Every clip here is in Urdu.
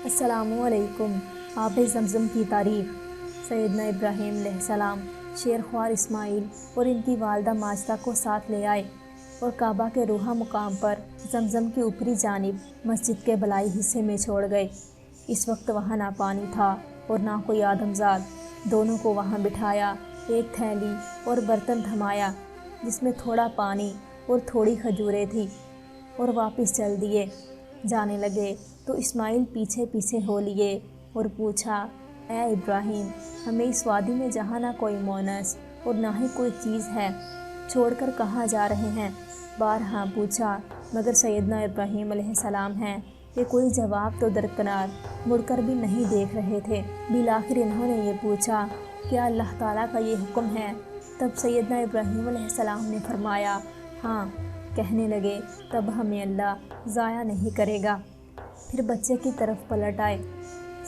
السلام علیکم۔ آب زمزم کی تعریف۔ سیدنا ابراہیم علیہ السلام شیر خوار اسماعیل اور ان کی والدہ ماجدہ کو ساتھ لے آئے اور کعبہ کے روحہ مقام پر زمزم کی اوپری جانب مسجد کے بلائی حصے میں چھوڑ گئے۔ اس وقت وہاں نہ پانی تھا اور نہ کوئی آدمزاد۔ دونوں کو وہاں بٹھایا، ایک تھیلی اور برتن تھمایا جس میں تھوڑا پانی اور تھوڑی کھجوریں تھی، اور واپس چل دیے۔ جانے لگے تو اسماعیل پیچھے پیچھے ہو لیے اور پوچھا، اے ابراہیم، ہمیں اس وادی میں جہاں نہ کوئی مونس اور نہ ہی کوئی چیز ہے، چھوڑ کر کہاں جا رہے ہیں؟ بارہا پوچھا مگر سیدنا ابراہیم علیہ السلام ہیں کہ کوئی جواب تو درکنار مڑ کر بھی نہیں دیکھ رہے تھے۔ بالآخر انہوں نے یہ پوچھا، کیا اللہ تعالیٰ کا یہ حکم ہے؟ تب سیدنا ابراہیم علیہ السلام نے فرمایا، ہاں۔ کہنے لگے، تب ہمیں اللہ ضائع نہیں کرے گا۔ پھر بچے کی طرف پلٹ آئے۔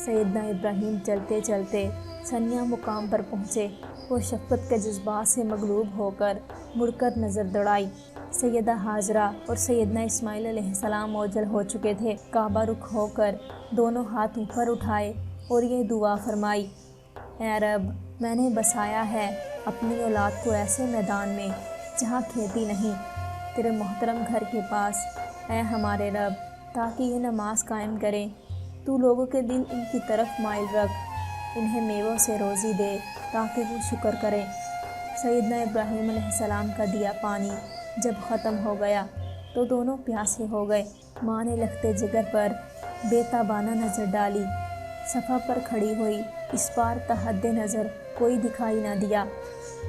سیدنا ابراہیم چلتے چلتے ثنیہ مقام پر پہنچے اور شفقت کے جذبات سے مغلوب ہو کر مڑ کر نظر دوڑائی۔ سیدہ ہاجرہ اور سیدنا اسماعیل علیہ السلام اوجھل ہو چکے تھے۔ کعبہ رخ ہو کر دونوں ہاتھ اوپر اٹھائے اور یہ دعا فرمائی، اے رب، میں نے بسایا ہے اپنی اولاد کو ایسے میدان میں جہاں کھیتی نہیں، تیرے محترم گھر کے پاس، اے ہمارے رب، تاکہ یہ نماز قائم کریں۔ تو لوگوں کے دل ان کی طرف مائل رکھ، انہیں میووں سے روزی دے تاکہ وہ شکر کریں۔ سیدنا ابراہیم علیہ السلام کا دیا پانی جب ختم ہو گیا تو دونوں پیاسے ہو گئے۔ ماں نے لگتے جگر پر بے تابانہ نظر ڈالی۔ صفا پر کھڑی ہوئی اس پار تا حد نظر کوئی دکھائی نہ دیا۔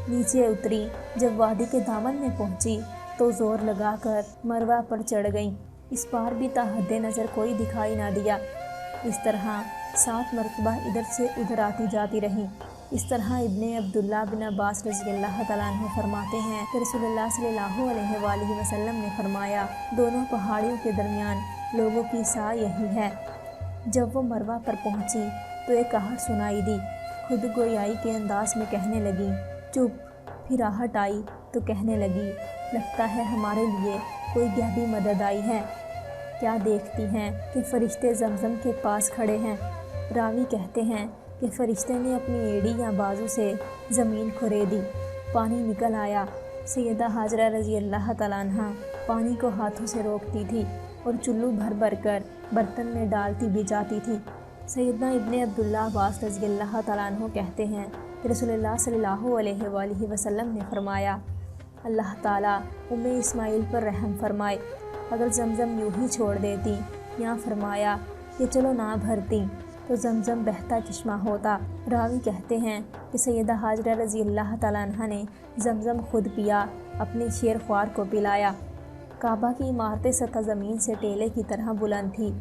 نیچے اتری، جب وادی کے دامن میں پہنچی تو زور لگا کر مروہ پر چڑھ گئیں۔ اس پار بھی تا حد نظر کوئی دکھائی نہ دیا۔ اس طرح 7 مرتبہ ادھر سے ادھر آتی جاتی رہیں۔ اس طرح ابن عبداللہ بن عباس رضی اللہ تعالیٰ عنہ فرماتے ہیں کہ رسول اللہ صلی اللہ علیہ وآلہ وسلم نے فرمایا، دونوں پہاڑیوں کے درمیان لوگوں کی سا یہی ہے۔ جب وہ مروہ پر پہنچی تو ایک آہٹ سنائی دی۔ خود گویائی کے انداز میں کہنے لگی، چپ۔ پھر آہٹ آئی تو کہنے لگی، لگتا ہے ہمارے لیے کوئی غیبی مدد آئی ہے۔ کیا دیکھتی ہیں کہ فرشتے زمزم کے پاس کھڑے ہیں؟ راوی کہتے ہیں کہ فرشتے نے اپنی ایڑی یا بازو سے زمین کھریدی، پانی نکل آیا۔ سیدہ ہاجرہ رضی اللہ تعالیٰ عنہ پانی کو ہاتھوں سے روکتی تھی اور چلو بھر بھر کر برتن میں ڈالتی بھی جاتی تھی۔ سیدنا ابن عبداللہ عباس رضی اللہ تعالیٰ عنہ کہتے ہیں کہ رسول اللہ صلی اللہ علیہ وآلہ وسلم نے فرمایا، اللہ تعالیٰ اسماعیل پر رحم فرمائے، اگر زمزم یوں ہی چھوڑ دیتی یا فرمایا کہ چلو نہ بھرتی تو زمزم بہتا چشمہ ہوتا۔ راوی کہتے ہیں کہ سیدہ ہاجرہ رضی اللہ تعالیٰ عنہ نے زمزم خود پیا، اپنے شیر خوار کو پلایا۔ کعبہ کی عمارتیں سطح زمین سے ٹیلے کی طرح بلند تھی۔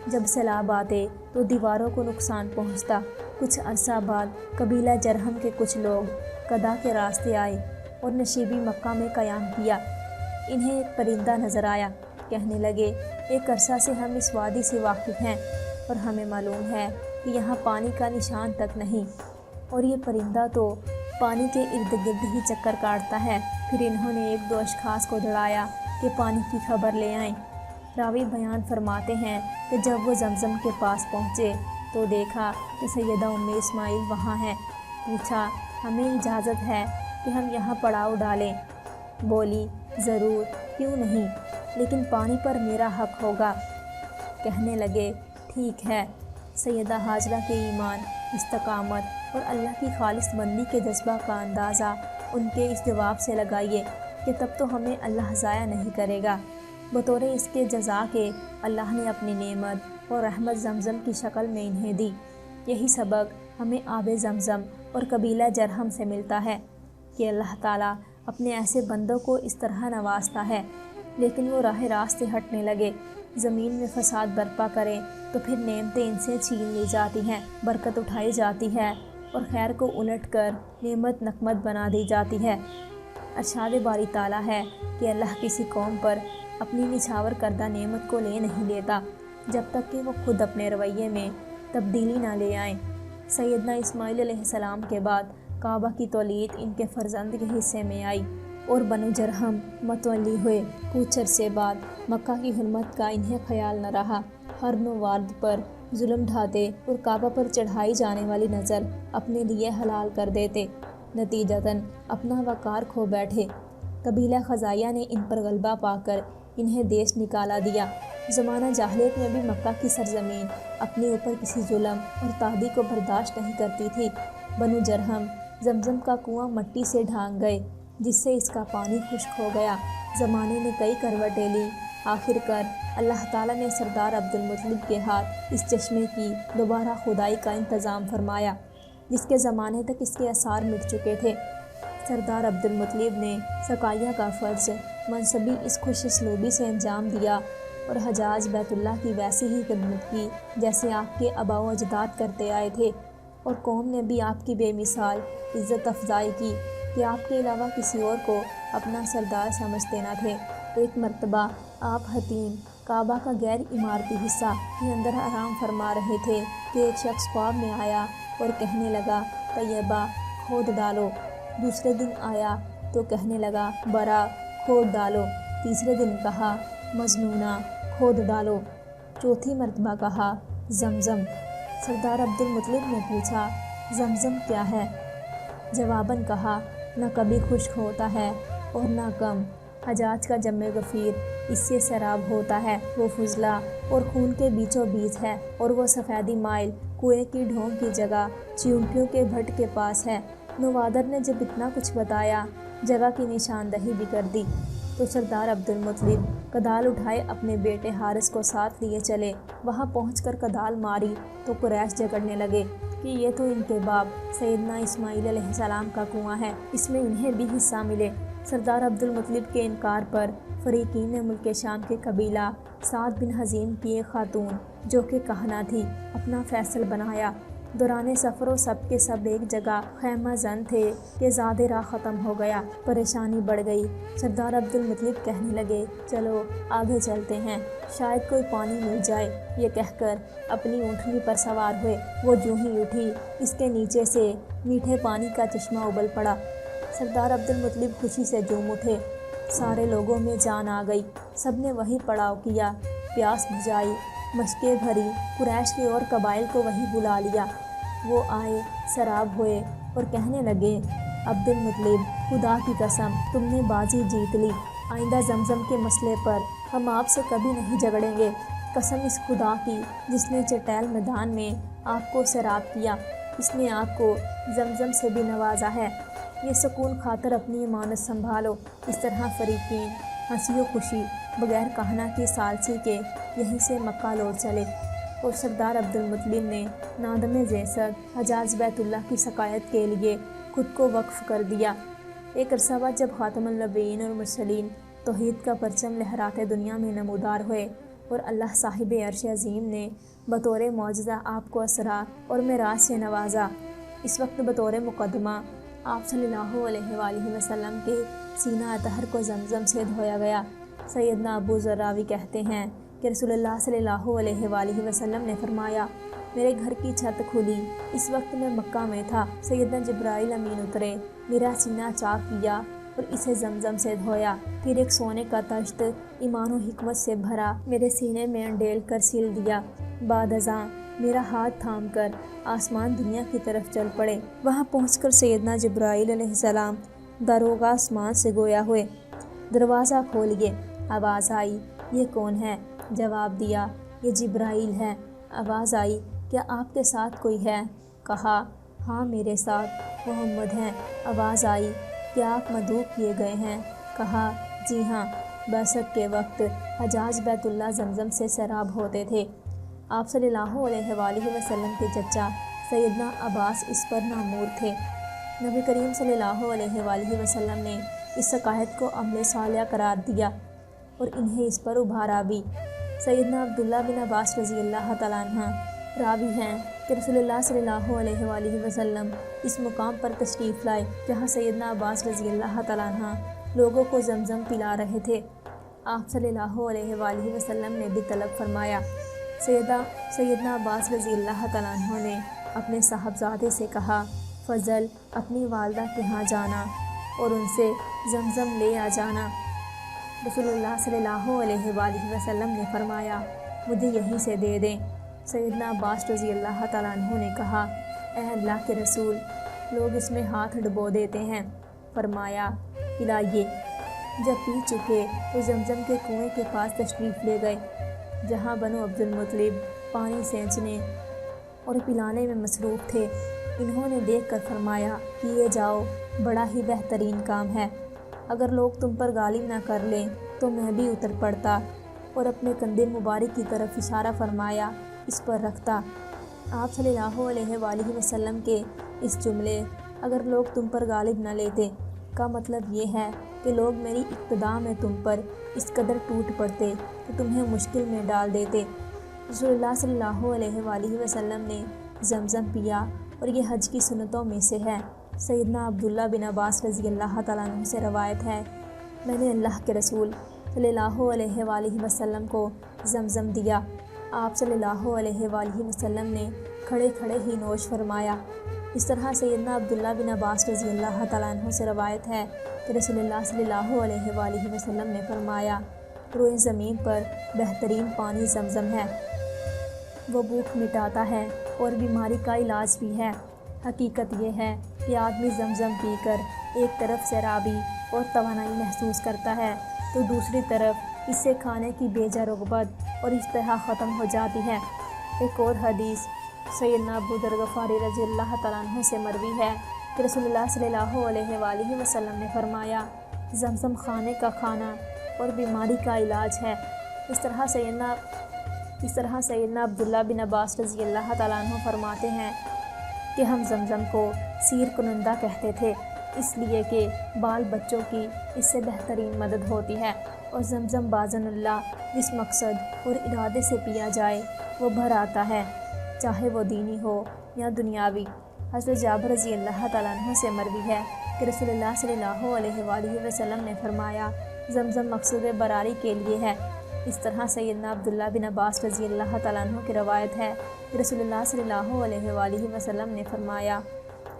جب سیلاب آتے تو دیواروں کو نقصان پہنچتا۔ کچھ عرصہ بعد قبیلہ جرہم کے کچھ لوگ قدا کے راستے آئے اور نشیبی مکہ میں قیام کیا۔ انہیں ایک پرندہ نظر آیا، کہنے لگے، ایک عرصہ سے ہم اس وادی سے واقف ہیں اور ہمیں معلوم ہے کہ یہاں پانی کا نشان تک نہیں، اور یہ پرندہ تو پانی کے ارد گرد ہی چکر کاٹتا ہے۔ پھر انہوں نے 1-2 اشخاص کو دڑایا کہ پانی کی خبر لے آئیں۔ راوی بیان فرماتے ہیں کہ جب وہ زمزم کے پاس پہنچے تو دیکھا کہ سیدہ اسماعیل وہاں ہیں۔ پوچھا، ہمیں اجازت ہے کہ ہم یہاں پڑاؤ ڈالیں؟ بولی، ضرور، کیوں نہیں، لیکن پانی پر میرا حق ہوگا۔ کہنے لگے، ٹھیک ہے۔ سیدہ ہاجرہ کے ایمان، استقامت اور اللہ کی خالص بندی کے جذبہ کا اندازہ ان کے اس جواب سے لگائیے کہ تب تو ہمیں اللہ ضائع نہیں کرے گا۔ بطور اس کے جزا کے اللہ نے اپنی نعمت اور رحمت زمزم کی شکل میں انہیں دی۔ یہی سبق ہمیں آب زمزم اور قبیلہ جرہم سے ملتا ہے کہ اللہ تعالیٰ اپنے ایسے بندوں کو اس طرح نوازتا ہے، لیکن وہ راہ راست سے ہٹنے لگے، زمین میں فساد برپا کریں تو پھر نعمتیں ان سے چھین لی جاتی ہیں، برکت اٹھائی جاتی ہے اور خیر کو الٹ کر نعمت نقمت بنا دی جاتی ہے۔ ارشاد باری تعالیٰ ہے کہ اللہ کسی قوم پر اپنی نچھاور کردہ نعمت کو لے نہیں لیتا جب تک کہ وہ خود اپنے رویے میں تبدیلی نہ لے آئیں۔ سیدنا اسماعیل علیہ السلام کے بعد کعبہ کی تولید ان کے فرزند کے حصے میں آئی اور بنو جرہم متولی ہوئے۔ کچھ عرصے بعد مکہ کی حرمت کا انہیں خیال نہ رہا۔ ہر نوارد پر ظلم ڈھاتے اور کعبہ پر چڑھائی جانے والی نظر اپنے لیے حلال کر دیتے، نتیجتاً اپنا وقار کھو بیٹھے۔ قبیلہ خزاعیہ نے ان پر غلبہ پا کر انہیں دیش نکالا دیا۔ زمانہ جاہلیت میں بھی مکہ کی سرزمین اپنے اوپر کسی ظلم اور تعدی کو برداشت نہیں کرتی تھی۔ بنو جرہم زمزم کا کنواں مٹی سے ڈھانک گئے، جس سے اس کا پانی خشک ہو گیا۔ زمانے نے کئی کروٹیں لی، آخر کار اللہ تعالیٰ نے سردار عبدالمطلب کے ہاتھ اس چشمے کی دوبارہ کھدائی کا انتظام فرمایا، جس کے زمانے تک اس کے آثار مٹ چکے تھے۔ سردار عبدالمطلب نے سقائیہ کا فرض منصبی اس خوش اسلوبی سے انجام دیا اور حجاز بیت اللہ کی ویسی ہی خدمت کی جیسے آپ کے آباء و اجداد کرتے آئے تھے، اور قوم نے بھی آپ کی بے مثال عزت افزائی کی کہ آپ کے علاوہ کسی اور کو اپنا سردار سمجھتے نہ تھے۔ ایک مرتبہ آپ حتیم کعبہ کا غیر عمارتی حصہ کے اندر آرام فرما رہے تھے کہ ایک شخص خواب میں آیا اور کہنے لگا طیبہ کھود ڈالو۔ دوسرے دن آیا تو کہنے لگا برا کھود ڈالو۔ تیسرے دن کہا مجنونہ کھود ڈالو۔ چوتھی مرتبہ کہا زمزم۔ سردار عبدالمطلب نے پوچھا زمزم کیا ہے؟ جواباً کہا نہ کبھی خشک ہوتا ہے اور نہ کم، حجاج کا جم غفیر اس سے سیراب ہوتا ہے، وہ فضلہ اور خون کے بیچوں بیچ ہے، اور وہ سفیدی مائل کنویں کی ڈھونگ کی جگہ چیونٹیوں کے بھٹ کے پاس ہے۔ نوادر نے جب اتنا کچھ بتایا، جگہ کی نشاندہی بھی کر دی، تو سردار عبدالمطلب کدال اٹھائے اپنے بیٹے حارث کو ساتھ لیے چلے۔ وہاں پہنچ کر کدال ماری تو قریش جھگڑنے لگے کہ یہ تو ان کے باپ سیدنا اسماعیل علیہ السلام کا کنواں ہے، اس میں انہیں بھی حصہ ملے۔ سردار عبدالمطلب کے انکار پر فریقین نے ملک شام کے قبیلہ سعد بن حزیم کی ایک خاتون جو کہ کہنہ تھی اپنا فیصل بنایا۔ دوران سفر و سب کے سب ایک جگہ خیمہ زن تھے کہ زاد راہ ختم ہو گیا، پریشانی بڑھ گئی۔ سردار عبدالمطلب کہنے لگے چلو آگے چلتے ہیں، شاید کوئی پانی مل جائے۔ یہ کہہ کر اپنی اونٹنی پر سوار ہوئے۔ وہ جوں ہی اٹھی، اس کے نیچے سے میٹھے پانی کا چشمہ ابل پڑا۔ سردار عبدالمطلب خوشی سے جھوم اٹھے، سارے لوگوں میں جان آ گئی، سب نے وہی پڑاؤ کیا، پیاس بجھائی، مشقیں بھری، قریش کے اور قبائل کو وہی بلا لیا۔ وہ آئے، سراب ہوئے اور کہنے لگے عبدالمطلب خدا کی قسم تم نے بازی جیت لی، آئندہ زمزم کے مسئلے پر ہم آپ سے کبھی نہیں جھگڑیں گے۔ قسم اس خدا کی جس نے چٹیل میدان میں آپ کو سراب کیا، اس نے آپ کو زمزم سے بھی نوازا ہے۔ یہ سکون خاطر اپنی امانت سنبھالو۔ اس طرح فریقین ہنسی و خوشی بغیر کہنا کی ثالثی کے یہیں سے مکہ لوٹ چلے، اور سردار عبدالمطلب نے نادم زیسک حجاز بیت اللہ کی سقائیت کے لیے خود کو وقف کر دیا۔ ایک عرصہ بعد جب خاتم النبیین اور مرسلین توحید کا پرچم لہراتے دنیا میں نمودار ہوئے اور اللہ صاحب عرش عظیم نے بطور معجزہ آپ کو اسریٰ اور معراج سے نوازا، اس وقت بطور مقدمہ آپ صلی اللہ علیہ وآلہ وسلم کے سینہ اطہر کو زمزم سے دھویا گیا۔ سیدنا ابو ذر راوی کہتے ہیں کہ رسول اللہ صلی اللہ علیہ وآلہ وسلم نے فرمایا میرے گھر کی چھت کھلی، اس وقت میں مکہ میں تھا، سیدنا جبرائیل امین اترے، میرا سینہ چاک کیا اور اسے زمزم سے دھویا، پھر ایک سونے کا تشت ایمان و حکمت سے بھرا میرے سینے میں انڈیل کر سل دیا، بعد ازاں میرا ہاتھ تھام کر آسمان دنیا کی طرف چل پڑے۔ وہاں پہنچ کر سیدنا جبرائیل علیہ السلام داروغ آسمان سے گویا ہوئے، دروازہ کھولیے۔ آواز آئی یہ کون ہے؟ جواب دیا یہ جبرائیل ہے۔ آواز آئی کیا آپ کے ساتھ کوئی ہے؟ کہا ہاں میرے ساتھ محمد ہیں۔ آواز آئی کیا آپ مدعو کیے گئے ہیں؟ کہا جی ہاں، بعثت کے وقت حجاز بیت اللہ زمزم سے سیراب ہوتے تھے۔ آپ صلی اللہ علیہ وآلہ وسلم کے چچا سیدنا عباس اس پر نامور تھے۔ نبی کریم صلی اللہ علیہ وآلہ وسلم نے اس سقائیت کو عمل صالح قرار دیا اور انہیں اس پر ابھارا بھی۔ سیدنا عبداللہ بن عباس رضی اللہ تعالیٰ عنہ راوی ہیں کہ رسول اللہ صلی اللہ علیہ وآلہ وسلم اس مقام پر تشریف لائے جہاں سیدنا عباس رضی اللہ تعالیٰ عنہ لوگوں کو زمزم پلا رہے تھے۔ آپ صلی اللہ علیہ وآلہ وسلم نے بھی طلب فرمایا۔ سیدنا عباس رضی اللہ تعالیٰ عنہ نے اپنے صاحبزادے سے کہا فضل اپنی والدہ کے ہاں جانا اور ان سے زمزم لے آ جانا۔ رسول اللہ صلی اللہ علیہ وآلہ وسلم نے فرمایا مجھے یہیں سے دے دیں۔ سیدنا عباس رضی اللہ تعالیٰ عنہ نے کہا، اے اللہ کے رسول، لوگ اس میں ہاتھ ڈبو دیتے ہیں۔ فرمایا، پلائیے۔ جب پی چکے تو زمزم کے کنویں کے پاس تشریف لے گئے، جہاں بنو عبد المطلب پانی سینچنے اور پلانے میں مصروف تھے۔ انہوں نے دیکھ کر فرمایا، کیے جاؤ، بڑا ہی بہترین کام ہے۔ اگر لوگ تم پر غالب نہ کر لیں تو میں بھی اتر پڑتا اور اپنے کندھے مبارک کی طرف اشارہ فرمایا اس پر رکھتا۔ آپ صلی اللہ علیہ وآلہ وسلم کے اس جملے اگر لوگ تم پر غالب نہ لیتے کا مطلب یہ ہے کہ لوگ میری اقتداء میں تم پر اس قدر ٹوٹ پڑتے کہ تمہیں مشکل میں ڈال دیتے۔ رسول اللہ صلی اللہ علیہ وآلہ وسلم نے زمزم پیا اور یہ حج کی سنتوں میں سے ہے۔ سیدنا عبداللہ بن عباس رضی اللہ تعالیٰ عنہ سے روایت ہے، میں نے اللہ کے رسول صلی اللہ علیہ وآلہ وسلم کو زمزم دیا۔ آپ صلی اللہ علیہ وآلہ وسلم نے کھڑے کھڑے ہی نوش فرمایا۔ اس طرح سیدنا عبداللہ بن عباس رضی اللہ تعالیٰ عنہ سے روایت ہے کہ رسول اللہ صلی اللہ علیہ وآلہ وسلم نے فرمایا، روئے زمین پر بہترین پانی زمزم ہے، وہ بھوک مٹاتا ہے اور بیماری کا علاج بھی ہے۔ حقیقت یہ ہے کہ آدمی زمزم پی کر ایک طرف سیرابی اور توانائی محسوس کرتا ہے تو دوسری طرف اس سے کھانے کی بے جا رغبت اور اشتہا ختم ہو جاتی ہے۔ ایک اور حدیث سیدنا ابو ذر غفاری رضی اللہ تعالیٰ عنہ سے مروی ہے کہ رسول اللہ صلی اللہ علیہ وآلہ وسلم نے فرمایا، زمزم خانے کا کھانا اور بیماری کا علاج ہے۔ اس طرح سیدنا عبداللہ بن عباس رضی اللہ تعالیٰ عنہ فرماتے ہیں کہ ہم زمزم کو سیر کنندہ کہتے تھے، اس لیے کہ بال بچوں کی اس سے بہترین مدد ہوتی ہے، اور زمزم باذن اللہ جس مقصد اور ارادے سے پیا جائے وہ بھر آتا ہے، چاہے وہ دینی ہو یا دنیاوی۔ حضرت جابر رضی اللہ تعالیٰ عنہ سے مروی ہے کہ رسول اللہ صلی اللہ علیہ وآلہ وسلم نے فرمایا، زمزم مقصود براری کے لیے ہے۔ اس طرح سیدنا عبداللہ بن عباس رضی اللہ تعالیٰ عنہ کی روایت ہے کہ رسول اللہ صلی اللہ علیہ وآلہ وسلم نے فرمایا،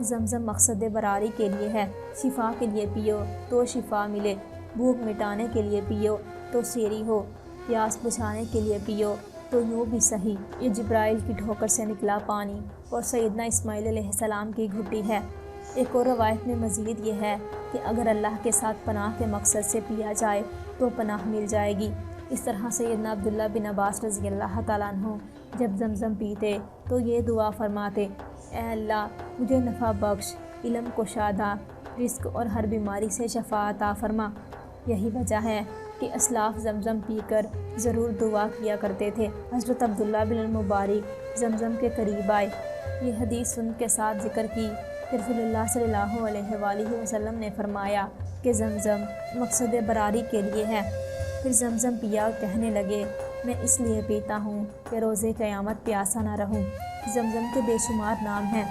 زمزم مقصد براری کے لیے ہے، شفا کے لیے پیو تو شفا ملے، بھوک مٹانے کے لیے پیو تو سیری ہو، پیاس بجھانے کے لیے پیو تو یوں بھی صحیح۔ یہ جبرائیل کی ٹھوکر سے نکلا پانی اور سیدنا اسماعیل علیہ السلام کی گھٹی ہے۔ ایک اور روایت میں مزید یہ ہے کہ اگر اللہ کے ساتھ پناہ کے مقصد سے پیا جائے تو پناہ مل جائے گی۔ اس طرح سیدنا عبداللہ بن عباس رضی اللہ تعالیٰ عنہ جب زمزم پیتے تو یہ دعا فرماتے، اے اللہ مجھے نفع بخش، علم کشادہ، رزق اور ہر بیماری سے شفا عطا فرما۔ یہی وجہ ہے کہ اسلاف زمزم پی کر ضرور دعا کیا کرتے تھے۔ حضرت عبداللہ بن المبارک زمزم کے قریب آئے، یہ حدیث سن کے ساتھ ذکر کی کہ رسول اللہ صلی اللہ علیہ وآلہ وسلم نے فرمایا کہ زمزم مقصد براری کے لیے ہے۔ پھر زمزم پیا اور کہنے لگے، میں اس لیے پیتا ہوں کہ روز قیامت پیاسا نہ رہوں۔ زمزم کے بے شمار نام ہیں،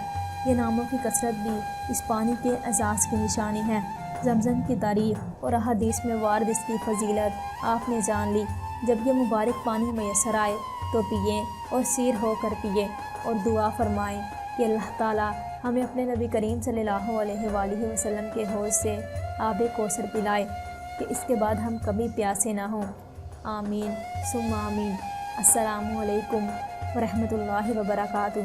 یہ ناموں کی کثرت بھی اس پانی کے اعزاز کی نشانی ہے۔ زمزم کی تعریف اور احادیث میں وارد اس کی فضیلت آپ نے جان لی۔ جب یہ مبارک پانی میسر آئے تو پئیں اور سیر ہو کر پئیں اور دعا فرمائیں کہ اللہ تعالیٰ ہمیں اپنے نبی کریم صلی اللہ علیہ وآلہ وسلم کے حوض سے آب کوثر پلائے کہ اس کے بعد ہم کبھی پیاسے نہ ہوں۔ آمین ثم آمین۔ السلام علیکم ورحمۃ اللہ وبرکاتہ۔